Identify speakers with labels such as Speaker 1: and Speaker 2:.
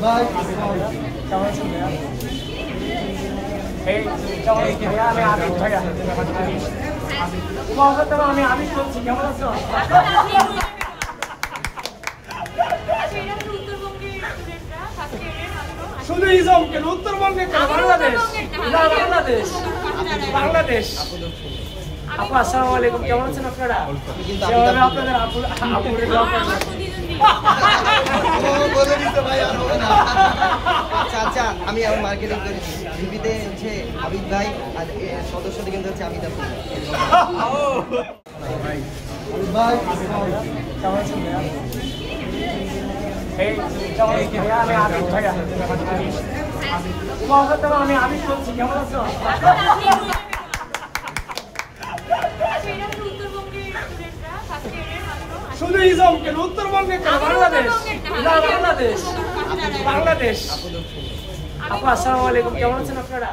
Speaker 1: ভাই
Speaker 2: কেমন আছেন ভাইয়া? এই কেমন আছেন ভাইয়া? আমি আবিদ ভাইয়া। কলকাতা আমি আবিদ বলছি, কেমন আছো? শুধু ইজম কেন, উত্তরবঙ্গে কেন, বাংলাদেশ না, বাংলাদেশ বাংলাদেশ। আপু আসসালামু আলাইকুম, কেমন আছেন আপনারা? যেভাবে আপনাদের আপুরে
Speaker 1: বলে দিতে ভাই আর হবে না। আচ্ছা আমি আমার মার্কেটিং করি টিভিতে হচ্ছে আবিদ ভাই আর সদস্যদের কিন্তু হচ্ছে আবিদ আপু। ভাই
Speaker 2: কেমন আছেন ভাইয়া? এই কেমন আছেন ভাইয়া? আমি আবিদ ভাইয়া। কলকাতা আমি আবিদ বলছি, কেমন আছো? শুধু ইজম কেন, উত্তরবঙ্গে কেন, বাংলাদেশ না, বাংলাদেশ বাংলাদেশ। আপু আসসালামু আলাইকুম, কেমন আছেন আপনারা?